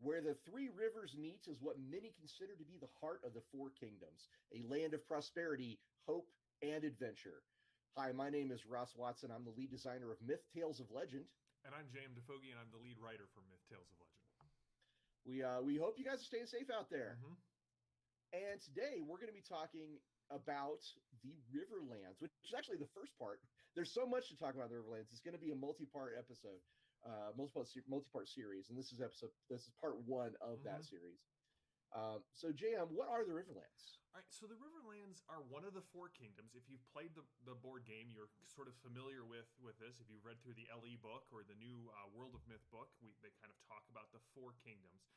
Where the three rivers meet is what many consider to be the heart of the Four Kingdoms, a land of prosperity, hope, and adventure. Hi, my name is Ross Watson. I'm the lead designer of Myth Tales of Legend. And I'm J.M. DeFogie, and I'm the lead writer for Myth Tales of Legend. We hope you guys are staying safe out there. Mm-hmm. And today we're going to be talking about the Riverlands, which is actually the first part. There's so much to talk about the Riverlands. It's going to be a multi-part episode, multi-part series, and this is part one of that series. So JM, what are the Riverlands? All right, so the Riverlands are one of the Four Kingdoms. If you've played the board game, you're sort of familiar with this. If you've read through the LE book or the new World of Myth book, they kind of talk about the Four Kingdoms.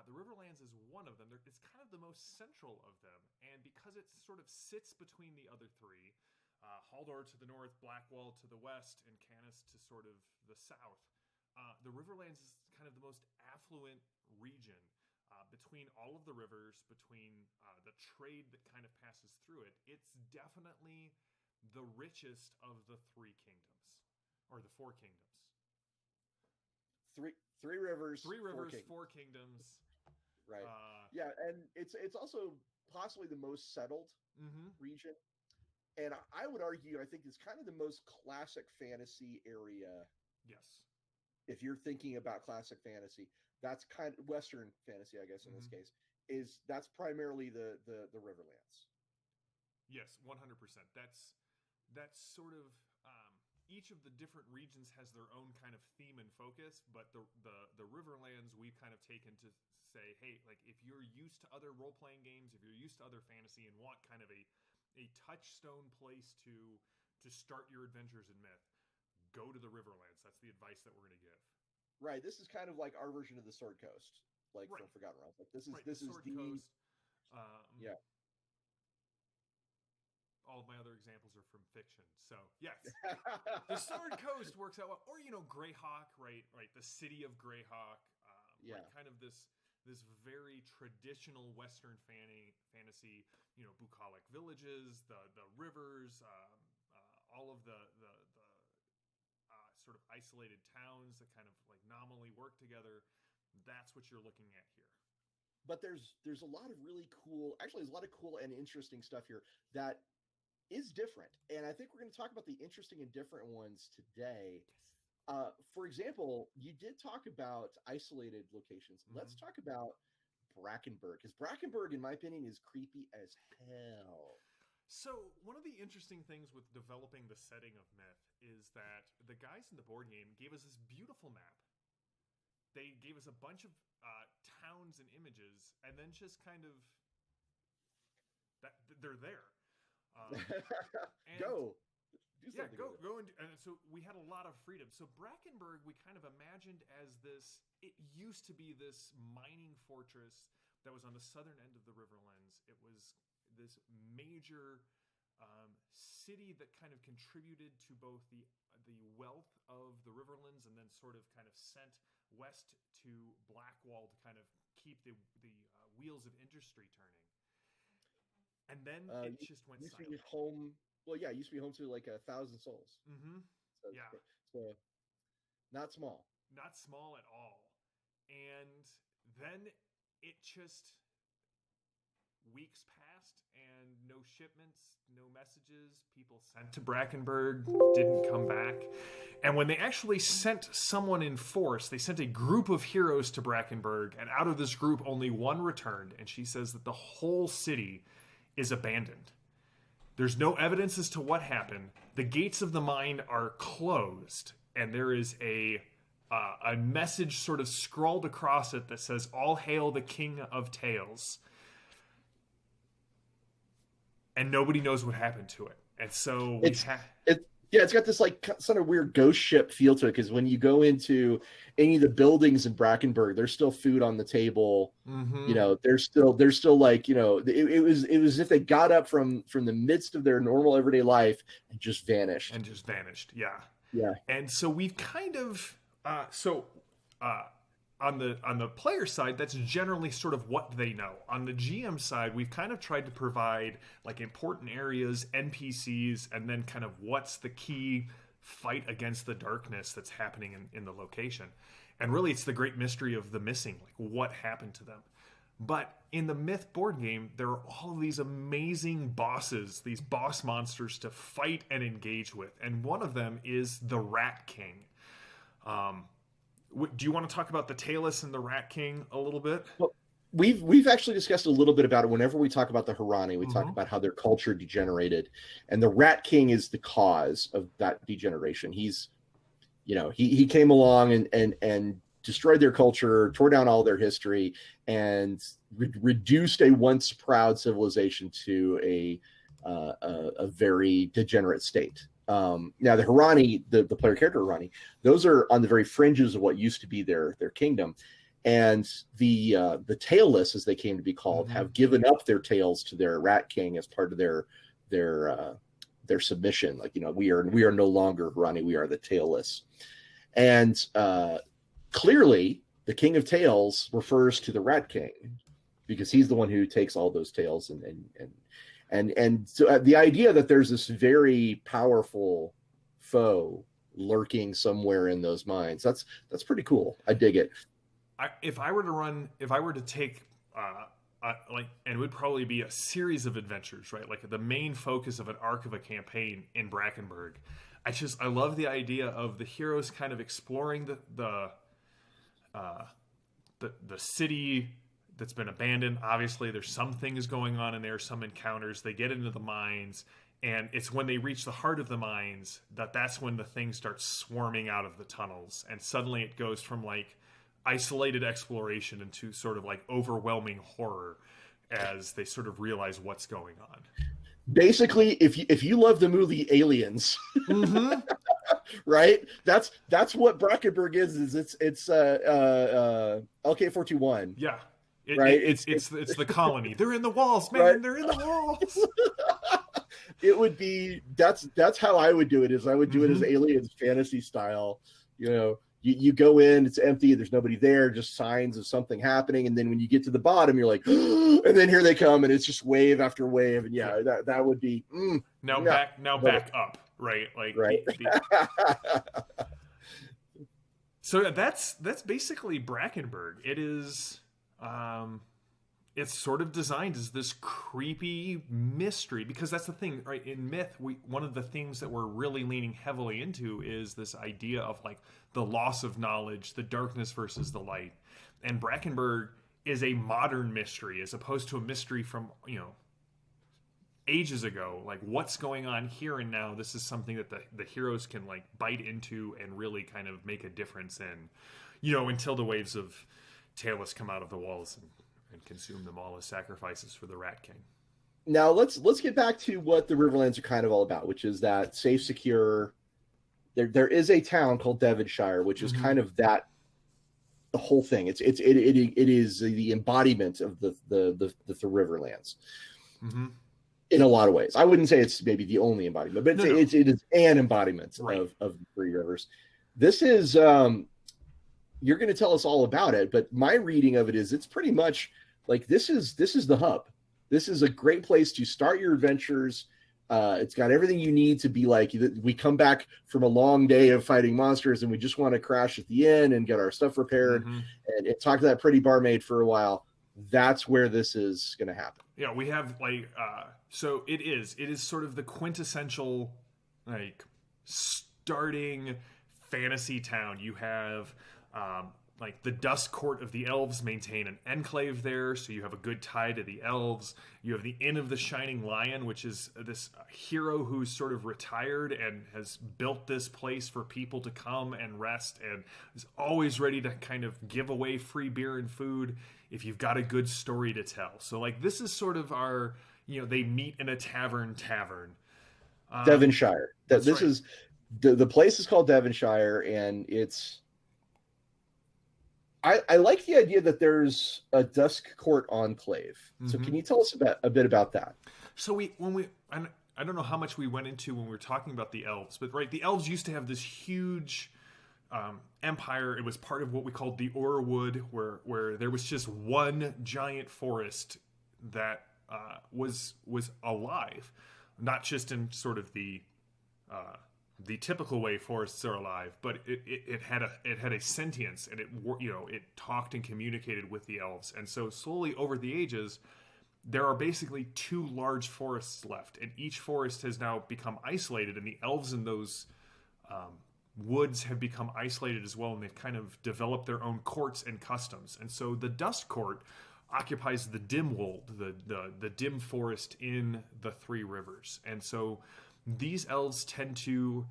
The Riverlands is one of them. It's kind of the most central of them, and because it sort of sits between the other three, Haldor to the north, Blackwall to the west, and Canis to sort of the south, the Riverlands is kind of the most affluent region. Between all of the rivers, between the trade that kind of passes through it, it's definitely the richest of the three kingdoms, or the Four Kingdoms. Three rivers, four kingdoms. Right. Yeah, and it's also possibly the most settled region. And I would argue, I think it's kind of the most classic fantasy area. Yes. If you're thinking about classic fantasy, that's kind of Western fantasy, I guess, in this case, that's primarily the Riverlands. Yes, 100%. That's sort of each of the different regions has their own kind of theme and focus, but the Riverlands we've kind of taken to say, hey, like if you're used to other role-playing games, if you're used to other fantasy and want kind of a touchstone place to start your adventures in myth, go to the Riverlands. That's the advice that we're going to give. Right. This is kind of like our version of the Sword Coast, like from Forgotten Realms. Like this is the Sword Coast. Yeah. All of my other examples are from fiction. So yes, the Sword Coast works out well. Or Greyhawk, right? The city of Greyhawk. Like kind of this very traditional Western fantasy. Bucolic villages, the rivers, all of the sort of isolated towns that kind of like nominally work together. That's what you're looking at here. But there's a lot of really cool, actually there's a lot of cool and interesting stuff here that is different. And I think we're going to talk about the interesting and different ones today. Yes. For example, you did talk about isolated locations. Let's talk about Brackenburg, because Brackenburg, in my opinion, is creepy as hell. So one of the interesting things with developing the setting of Myth is that the guys in the board game gave us this beautiful map. They gave us a bunch of towns and images, and then just kind of that they're there. Go. Go and so we had a lot of freedom. So Brackenburg, we kind of imagined as this. It used to be this mining fortress that was on the southern end of the Riverlands. It was this major city that kind of contributed to both the wealth of the Riverlands and then sort of kind of sent west to Blackwall to kind of keep the wheels of industry turning. And then it just went silent. Used to be home. Well, yeah, it used to be home to like 1,000 souls. So, yeah. So not small. Not small at all. And then it just weeks passed and no shipments, no messages. People sent to Brackenburg didn't come back. And when they actually sent someone in force, they sent a group of heroes to Brackenburg, and out of this group only one returned, and she says that the whole city is abandoned. There's no evidence as to what happened. The gates of the mine are closed, and there is a message sort of scrawled across it that says, "All hail the King of Tales." And nobody knows what happened to it. And so it's got this like sort of weird ghost ship feel to it, because when you go into any of the buildings in Brackenburg, there's still food on the table. There's still like, it was as if they got up from the midst of their normal everyday life and just vanished. Yeah. And so we've kind of on the player side, that's generally sort of what they know. On the GM side, we've kind of tried to provide like important areas, NPCs, and then kind of what's the key fight against the darkness that's happening in the location. And really, it's the great mystery of the missing, like what happened to them. But in the Myth board game, there are all of these amazing bosses, these boss monsters to fight and engage with. And one of them is the Rat King. Do you want to talk about the Talus and the Rat King a little bit? Well, we've actually discussed a little bit about it. Whenever we talk about the Harani, we talk about how their culture degenerated, and the Rat King is the cause of that degeneration. He's, he came along and destroyed their culture, tore down all their history, and reduced a once proud civilization to a very degenerate state. Now the Harani, the player character Harani, those are on the very fringes of what used to be their kingdom, and the tailless, as they came to be called, have given up their tails to their Rat King as part of their submission. Like, we are no longer Harani, we are the tailless, and clearly the King of Tails refers to the Rat King because he's the one who takes all those tails and so the idea that there's this very powerful foe lurking somewhere in those mines, that's pretty cool. I dig it. If I were to take and it would probably be a series of adventures, right? Like the main focus of an arc of a campaign in Brackenburg. I love the idea of the heroes kind of exploring the city that's been abandoned. Obviously, there's some things going on in there, some encounters. They get into the mines, and it's when they reach the heart of the mines that's when the things start swarming out of the tunnels, and suddenly it goes from like isolated exploration into sort of like overwhelming horror as they sort of realize what's going on. Basically, if you love the movie Aliens, right? That's what Brackenburg is it's LK-421. Yeah. Right? It's the colony. They're in the walls, man. Right? They're in the walls. It would be that's how I would do it. Is I would do it as Aliens fantasy style. You go in, it's empty, there's nobody there, just signs of something happening, and then when you get to the bottom, you're like, and then here they come, and it's just wave after wave, and that would be back up, right? Like right. So that's basically Brackenburg. It is. It's sort of designed as this creepy mystery, because that's the thing, right? In Myth, one of the themes that we're really leaning heavily into is this idea of like the loss of knowledge, the darkness versus the light. And Brackenburg is a modern mystery as opposed to a mystery from, ages ago. Like, what's going on here and now? This is something that the heroes can like bite into and really kind of make a difference in, until the waves of Talus come out of the walls and consume them all as sacrifices for the Rat King. Now let's get back to what the Riverlands are kind of all about, which is that safe, secure. There is a town called Devonshire, which is kind of the whole thing. It is the embodiment of the Riverlands. In a lot of ways. I wouldn't say it's maybe the only embodiment, but it is an embodiment of the Three Rivers. This is you're going to tell us all about it, but my reading of it is it's pretty much like this is the hub. This is a great place to start your adventures. It's got everything you need to be like, we come back from a long day of fighting monsters and we just want to crash at the inn and get our stuff repaired and talk to that pretty barmaid for a while. That's where this is going to happen. Yeah, we have like, so it is sort of the quintessential like starting fantasy town. You have like the Dust Court of the Elves maintain an enclave there, so you have a good tie to the elves. You have the Inn of the Shining Lion, which is this hero who's sort of retired and has built this place for people to come and rest and is always ready to kind of give away free beer and food if you've got a good story to tell. So like this is sort of our, they meet in a tavern. Devonshire. Is the place is called Devonshire, and it's I like the idea that there's a Dusk Court enclave. So can you tell us a bit about that? So I don't know how much we went into when we were talking about the elves, but right, the elves used to have this huge empire. It was part of what we called the Orwood, where there was just one giant forest that was alive, not just in sort of the the typical way forests are alive, but it had a sentience, and it talked and communicated with the elves. And so slowly over the ages, there are basically two large forests left, and each forest has now become isolated, and the elves in those woods have become isolated as well, and they've kind of developed their own courts and customs. And so the Dust Court occupies the Dimwold, the dim forest in the Three Rivers. And so these elves tend to,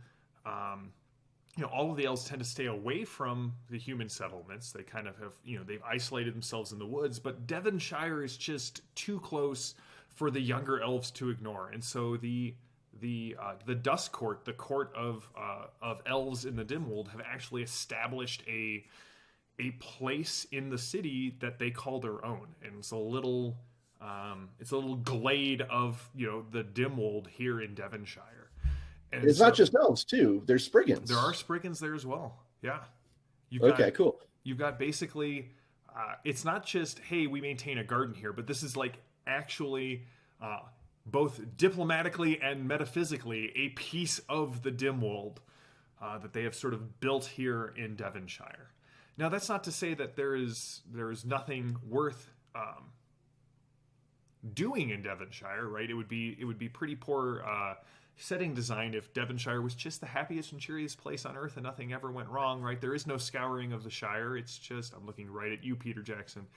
all of the elves tend to stay away from the human settlements. They kind of have, they've isolated themselves in the woods, but Devonshire is just too close for the younger elves to ignore. And so the Dust Court, the court of elves in the Dimwold, have actually established a place in the city that they call their own, and it's a little glade of the Dimwold here in Devonshire. And it's not just elves too. There's Spriggans. There are Spriggans there as well. Yeah. Cool. You've got basically, it's not just, hey, we maintain a garden here, but this is like actually both diplomatically and metaphysically a piece of the Dimwold that they have sort of built here in Devonshire. Now, that's not to say that there is nothing worth doing in Devonshire, right? It would be pretty poor setting design if Devonshire was just the happiest and cheeriest place on earth and nothing ever went wrong, right? There is no scouring of the Shire. It's just, I'm looking right at you, Peter Jackson.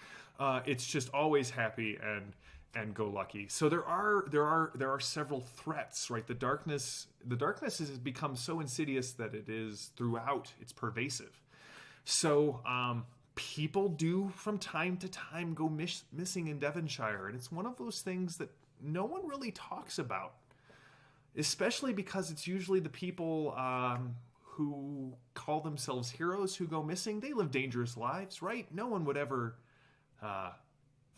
It's just always happy and go lucky. So there are several threats, right? The darkness has become so insidious that it is throughout. It's pervasive. So people do from time to time go missing in Devonshire, and it's one of those things that no one really talks about, especially because it's usually the people who call themselves heroes who go missing. They live dangerous lives, right? No one would ever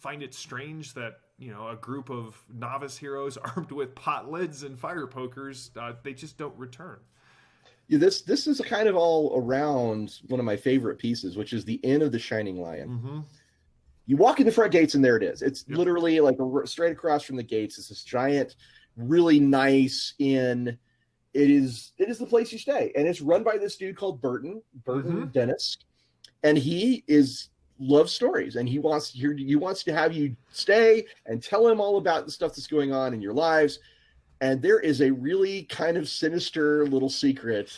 find it strange that a group of novice heroes armed with pot lids and fire pokers, they just don't return. Yeah, this is kind of all around one of my favorite pieces, which is the Inn of the Shining Lion. Mm-hmm. You walk in the front gates, and there it is. It's literally like straight across from the gates. It's this giant, really nice inn. It is the place you stay, and it's run by this dude called Burton Dennis, and he loves stories, and he wants to have you stay and tell him all about the stuff that's going on in your lives. And there is a really kind of sinister little secret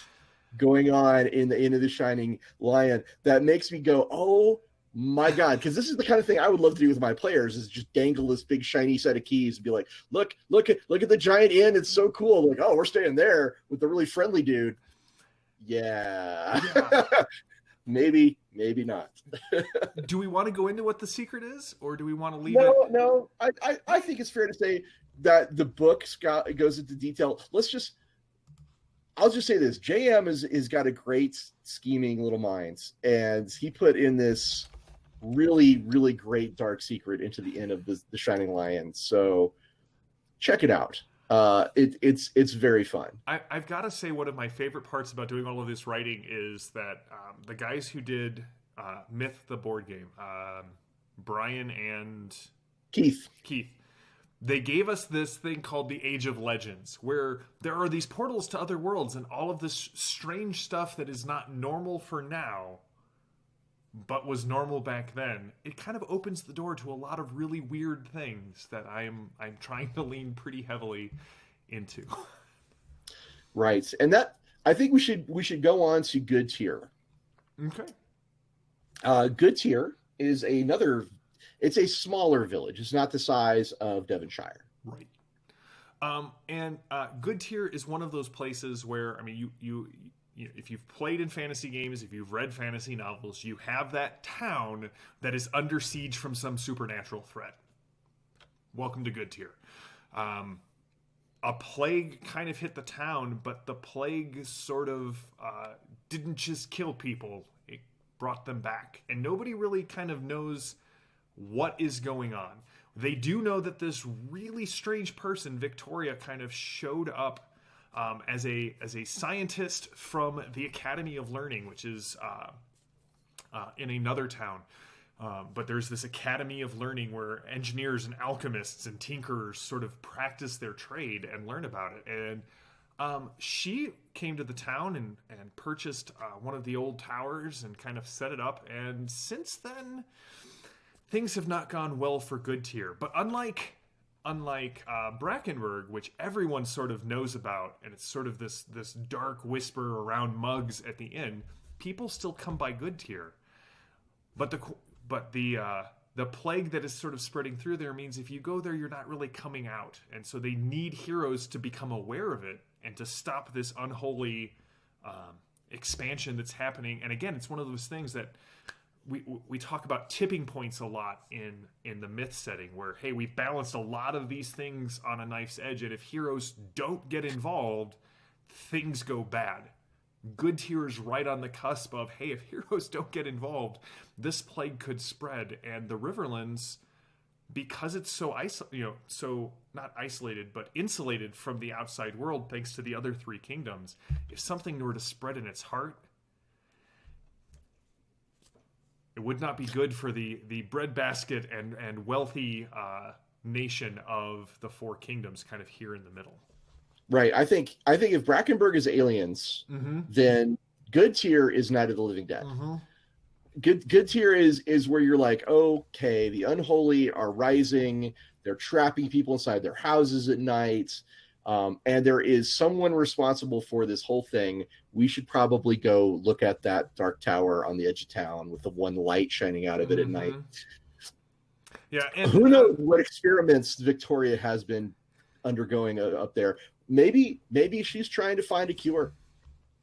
going on in the Inn of the Shining Lion that makes me go, oh my God. Because this is the kind of thing I would love to do with my players, is just dangle this big shiny set of keys and be like, look at the giant inn. It's so cool. Like, oh, we're staying there with the really friendly dude. Yeah. Maybe not. Do we want to go into what the secret is, or do we want to leave it? No. I think it's fair to say that the book goes into detail. I'll just say this: JM is got a great scheming little mind, and he put in this really, really great dark secret into the Inn of the Shining Lion. So check it out. It's very fun. I've got to say, one of my favorite parts about doing all of this writing is that the guys who did Myth, the board game, Brian and Keith, they gave us this thing called the Age of Legends, where there are these portals to other worlds, and all of this strange stuff that is not normal for now, but was normal back then. It kind of opens the door to a lot of really weird things that I'm trying to lean pretty heavily into. Right, and that, I think we should go on to Good Tier. Okay. Good Tier is it's a smaller village. It's not the size of Devonshire. Right. And Good Tier is one of those places where, I mean, you if you've played in fantasy games, if you've read fantasy novels, you have that town that is under siege from some supernatural threat. Welcome to Good Tier. A plague kind of hit the town, but the plague sort of didn't just kill people. It brought them back. And nobody really kind of knows what is going on. They do know that this really strange person, Victoria, kind of showed up as a scientist from the Academy of Learning, which is in another town. But there's this Academy of Learning where engineers and alchemists and tinkerers sort of practice their trade and learn about it. And She came to the town and purchased one of the old towers and kind of set it up. And since then, things have not gone well for Good Tier. But unlike Brackenburg, which everyone sort of knows about, and it's sort of this dark whisper around mugs at the inn, people still come by Good Tier. But the plague that is sort of spreading through there means if you go there, you're not really coming out. And so they need heroes to become aware of it and to stop this unholy expansion that's happening. And again, it's one of those things that we talk about tipping points a lot in the myth setting where, hey, we've balanced a lot of these things on a knife's edge, and if heroes don't get involved, things go bad. Good Tier is right on the cusp of, hey, if heroes don't get involved, this plague could spread. And the Riverlands, because it's so not isolated, but insulated from the outside world, thanks to the other three kingdoms, if something were to spread in its heart, it would not be good for the breadbasket and wealthy nation of the four kingdoms kind of here in the middle. Right. I think if Brackenburg is aliens, then Good Tier is Night of the Living Dead. Good Tier is where you're like, okay, the unholy are rising. They're trapping people inside their houses at night. And there is someone responsible for this whole thing. We should probably go look at that dark tower on the edge of town with the one light shining out of it at night. Yeah. And who knows what experiments Victoria has been undergoing up there. Maybe she's trying to find a cure.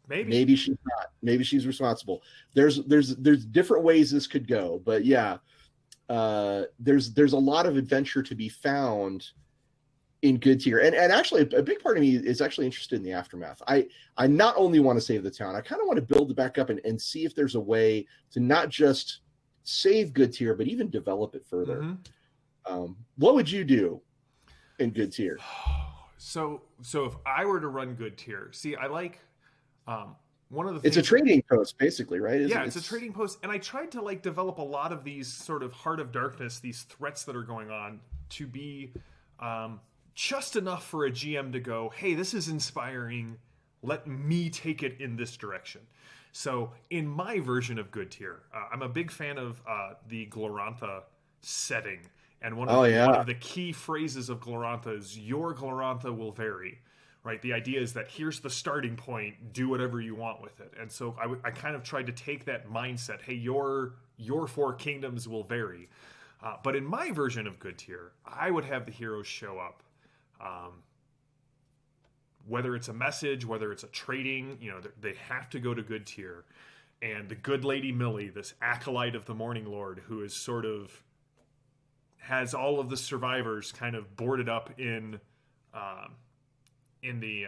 Maybe she's not. Maybe she's responsible. There's different ways this could go, but yeah, there's a lot of adventure to be found in Good Tier, and actually a big part of me is actually interested in the aftermath. I not only want to save the town, I kind of want to build it back up and see if there's a way to not just save Good Tier, but even develop it further. What would you do in Good Tier? So if I were to run Good Tier, see, I like one of the things. It's a trading post, basically, right? It's a trading post, and I tried to like develop a lot of these sort of Heart of Darkness, these threats that are going on, to be just enough for a GM to go, hey, this is inspiring. Let me take it in this direction. So in my version of Good Tier, I'm a big fan of the Glorantha setting. And one of the key phrases of Glorantha is, your Glorantha will vary, right? The idea is that here's the starting point, do whatever you want with it. And so I kind of tried to take that mindset, hey, your four kingdoms will vary. But in my version of Good Tier, I would have the heroes show up. Whether it's a message, whether it's a trading, they have to go to Good Tier. And the good lady Millie, this acolyte of the Morning Lord, who is sort of has all of the survivors kind of boarded up in the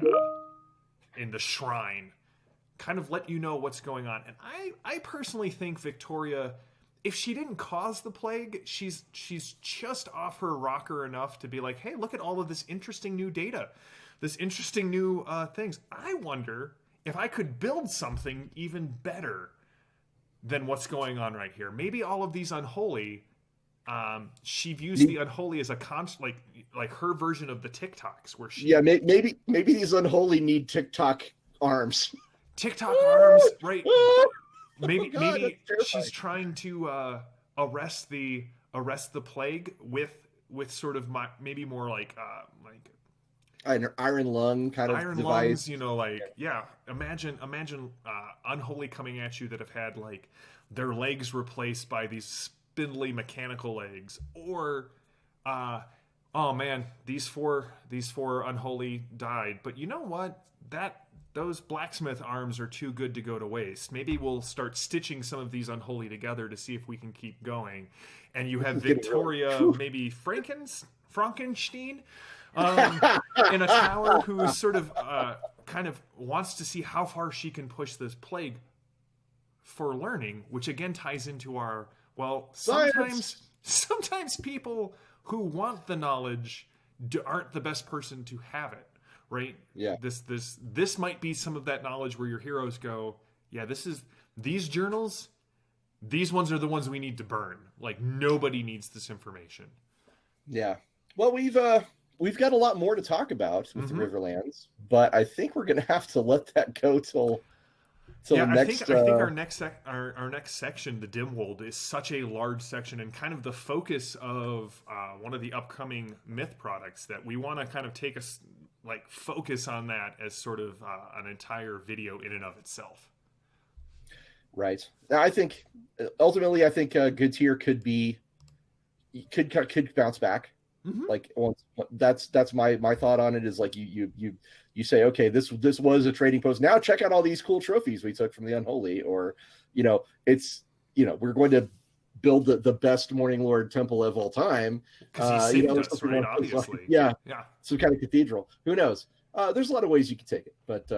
shrine, kind of let you know what's going on. And I personally think Victoria, if she didn't cause the plague, she's just off her rocker enough to be like, hey, look at all of this interesting new data, this interesting new things. I wonder if I could build something even better than what's going on right here. Maybe all of these unholy. She views the unholy as a like her version of the TikToks, where she maybe these unholy need TikTok arms. TikTok arms, right? Maybe she's trying to arrest the plague with sort of maybe more like an iron lung kind of iron device. Lungs, imagine unholy coming at you that have had like their legs replaced by these spindly mechanical legs, or oh man, these four unholy died, but you know what, those blacksmith arms are too good to go to waste. Maybe we'll start stitching some of these unholy together to see if we can keep going. And you have Victoria, maybe Frankenstein in a tower, who is sort of kind of wants to see how far she can push this plague for learning, which again ties into our sometimes people who want the knowledge aren't the best person to have it, right? Yeah. This might be some of that knowledge where your heroes go, yeah, these journals, these ones are the ones we need to burn. Like, nobody needs this information. Yeah. Well, we've got a lot more to talk about with the Mm-hmm. Riverlands, but I think we're going to have to let that go till Yeah, next. I think our next section, the Dimwold, is such a large section and kind of the focus of one of the upcoming myth products that we want to kind of take us like focus on that as sort of an entire video in and of itself. Right. I think ultimately, I think Good Tier could bounce back. Mm-hmm. Like that's my thought on it is like you say, okay, this was a trading post. Now check out all these cool trophies we took from the Unholy, or it's we're going to build the best Morning Lord temple of all time. Because he saved us, right? Obviously, yeah, yeah. Some kind of cathedral. Who knows? There's a lot of ways you can take it, but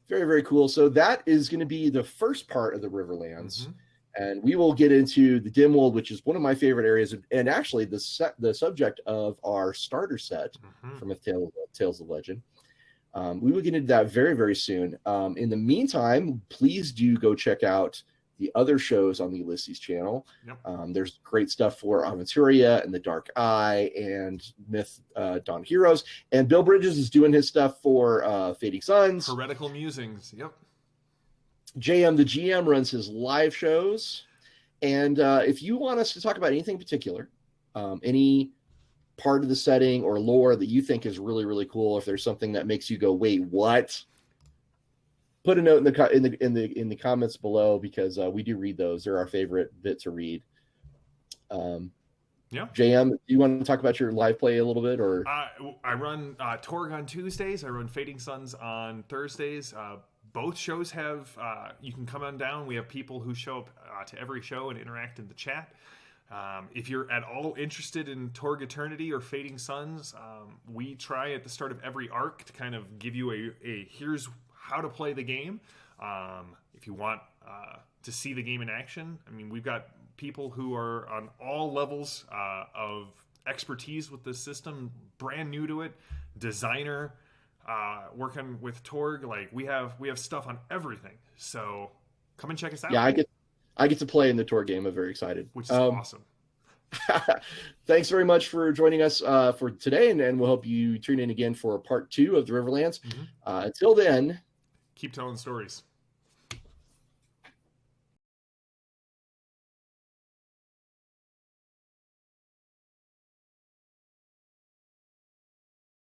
very, very cool. So that is going to be the first part of the Riverlands. Mm-hmm. And we will get into the Dimwold, which is one of my favorite areas, and actually the subject of our starter set from Tales of Legend. We will get into that very, very soon. In the meantime, please do go check out the other shows on the Ulysses channel. Yep. There's great stuff for Aventuria and the Dark Eye and Myth Dawn Heroes. And Bill Bridges is doing his stuff for Fading Suns. Heretical Musings. Yep. JM the GM runs his live shows, and if you want us to talk about anything in particular, any part of the setting or lore that you think is really, really cool, if there's something that makes you go, "Wait, what?" Put a note in the comments below, because we do read those. They're our favorite bit to read. Yeah. JM, do you want to talk about your live play a little bit, or? I run Torg on Tuesdays. I run Fading Suns on Thursdays. Both shows have, you can come on down. We have people who show up to every show and interact in the chat. If you're at all interested in Torg Eternity or Fading Suns, we try at the start of every arc to kind of give you a here's how to play the game. If you want to see the game in action, I mean, we've got people who are on all levels of expertise with this system, brand new to it, designer, working with Torg. Like we have stuff on everything, so come and check us out. Yeah, I get to play in the Torg game. I'm very excited, which is awesome. Thanks very much for joining us for today, and we'll hope you tune in again for part 2 of the Riverlands. Until then, keep telling stories.